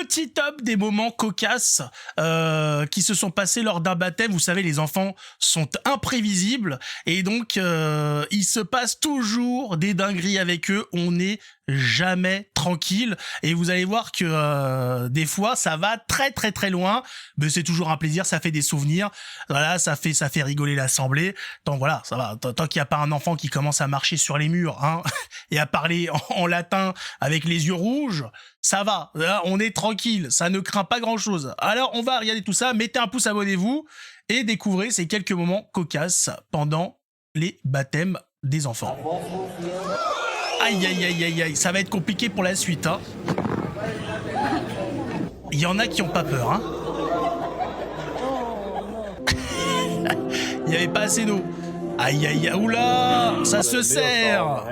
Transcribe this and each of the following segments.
petit top des moments cocasses qui se sont passés lors d'un baptême. Vous savez, les enfants sont imprévisibles et donc il se passe toujours des dingueries avec eux. On n'est jamais tranquille et vous allez voir que des fois ça va très très très loin, mais c'est toujours un plaisir, ça fait des souvenirs. Voilà, ça fait rigoler l'assemblée. Tant voilà, ça va. Tant qu'il n'y a pas un enfant qui commence à marcher sur les murs, hein, et à parler en latin avec les yeux rouges, ça va. Là, on est tranquille, ça ne craint pas grand chose. Alors on va regarder tout ça. Mettez un pouce, abonnez-vous et découvrez ces quelques moments cocasses pendant les baptêmes des enfants. Aïe aïe aïe aïe aïe, ça va être compliqué pour la suite, hein. Il y en a qui ont pas peur, hein. Il n'y avait pas assez d'eau. Aïe aïe aïe, oula, ça se serre.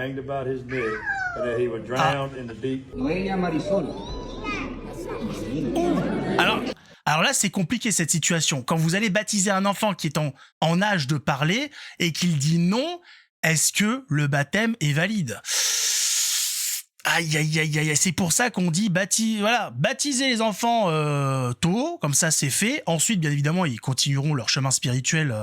Alors là, c'est compliqué cette situation. Quand vous allez baptiser un enfant qui est en âge de parler et qu'il dit non, est-ce que le baptême est valide ? Aïe aïe aïe aïe, c'est pour ça qu'on dit baptiser les enfants tôt, comme ça c'est fait. Ensuite, bien évidemment, ils continueront leur chemin spirituel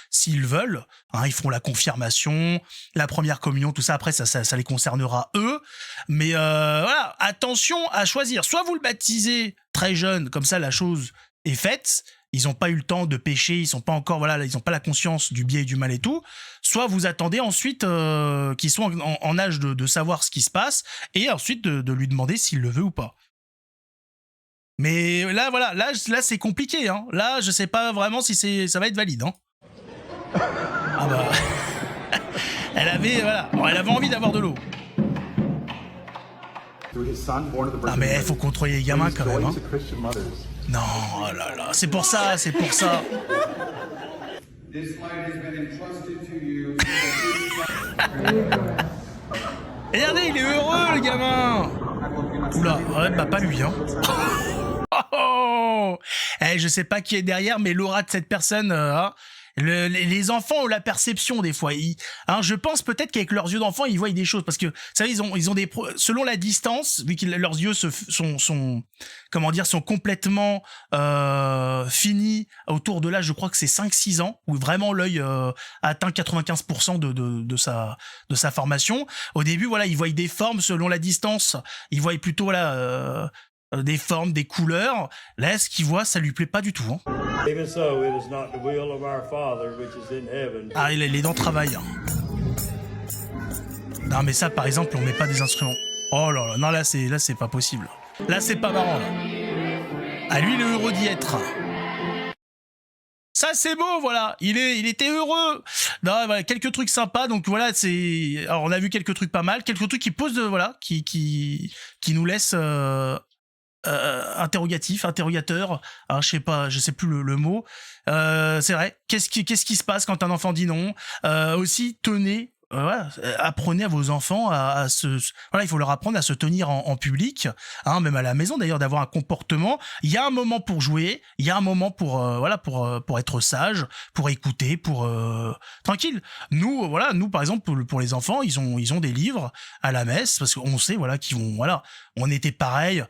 s'ils veulent. Hein, ils feront la confirmation, la première communion, tout ça. Après, ça les concernera eux. Mais voilà, attention à choisir. Soit vous le baptisez très jeune, comme ça la chose est faite. Ils n'ont pas eu le temps de pécher, ils sont pas encore, voilà, ils n'ont pas la conscience du bien et du mal et tout. Soit vous attendez ensuite qu'ils soient en âge de savoir ce qui se passe et ensuite de lui demander s'il le veut ou pas. Mais là, voilà, là c'est compliqué, hein. Là, je sais pas vraiment si ça va être valide, hein. Ah bah, elle avait envie d'avoir de l'eau. Ah mais il faut contrôler les gamins quand même, hein. Non, oh là là, c'est pour ça. Regardez, il est heureux, le gamin. Oula, ouais, bah pas lui, hein. Oh, je sais pas qui est derrière, mais l'aura de cette personne, hein. Les enfants ont la perception des fois. Je pense peut-être qu'avec leurs yeux d'enfant, ils voient des choses parce que, vous savez, ils ont selon la distance, vu que leurs yeux sont complètement finis autour de là, je crois que c'est 5-6 ans où vraiment l'œil atteint 95% de sa formation. Au début, voilà, ils voient des formes selon la distance. Ils voient plutôt des formes, des couleurs. Là, ce qu'il voit, ça lui plaît pas du tout, hein. Ah, les dents travaillent, hein. Non, mais ça, par exemple, on met pas des instruments. Oh là là, non, là, c'est pas possible. Là, c'est pas marrant, là. Ah, lui, il est heureux d'y être. Ça, c'est beau, voilà. Il était heureux. Non, voilà, quelques trucs sympas. Donc voilà, alors on a vu quelques trucs pas mal, quelques trucs qui posent qui nous laissent interrogateur. Alors, je sais plus le mot. C'est vrai. Qu'est-ce qui se passe quand un enfant dit non? Aussi, apprenez à vos enfants à il faut leur apprendre à se tenir en public, hein, même à la maison d'ailleurs, d'avoir un comportement. Il y a un moment pour jouer, il y a un moment pour être sage, pour écouter, pour tranquille. Nous par exemple pour les enfants, ils ont des livres à la messe parce qu'on sait qu'ils vont on était pareil.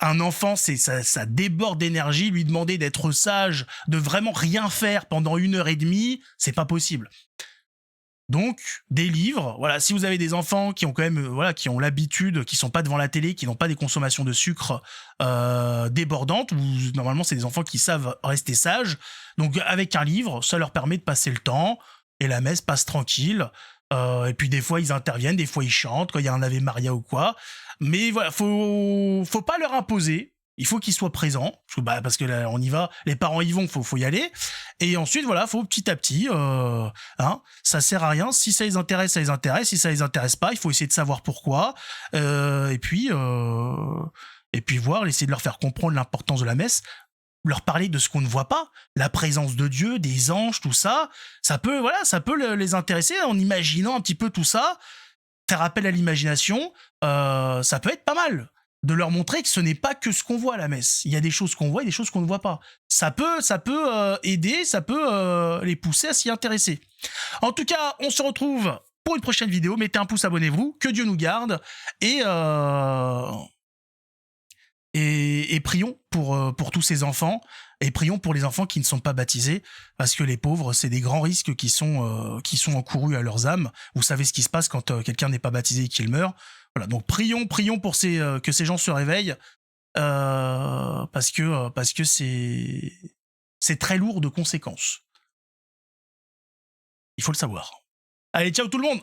Un enfant, ça déborde d'énergie. Lui demander d'être sage, de vraiment rien faire pendant 1h30, c'est pas possible. Donc, des livres, voilà, si vous avez des enfants qui ont quand même, qui ont l'habitude, qui sont pas devant la télé, qui n'ont pas des consommations de sucre débordantes, ou normalement c'est des enfants qui savent rester sages, donc avec un livre, ça leur permet de passer le temps, et la messe passe tranquille, et puis des fois ils interviennent, des fois ils chantent, quand il y a un Ave Maria ou quoi, mais voilà, faut pas leur imposer. Il faut qu'ils soient présents, parce que là, on y va, les parents y vont, faut y aller. Et ensuite, faut petit à petit, ça sert à rien. Si ça les intéresse, ça les intéresse. Si ça les intéresse pas, il faut essayer de savoir pourquoi. Et puis essayer de leur faire comprendre l'importance de la messe, leur parler de ce qu'on ne voit pas, la présence de Dieu, des anges, tout ça. Ça peut les intéresser en imaginant un petit peu tout ça, faire appel à l'imagination. Ça peut être pas mal. De leur montrer que ce n'est pas que ce qu'on voit à la messe. Il y a des choses qu'on voit et des choses qu'on ne voit pas. Ça peut aider, ça peut les pousser à s'y intéresser. En tout cas, on se retrouve pour une prochaine vidéo. Mettez un pouce, abonnez-vous. Que Dieu nous garde. Et et prions pour tous ces enfants, et prions pour les enfants qui ne sont pas baptisés, parce que les pauvres, c'est des grands risques qui sont encourus à leurs âmes. Vous savez ce qui se passe quand quelqu'un n'est pas baptisé et qu'il meurt. Voilà, donc prions pour que ces gens se réveillent, parce que c'est très lourd de conséquences. Il faut le savoir. Allez, ciao tout le monde!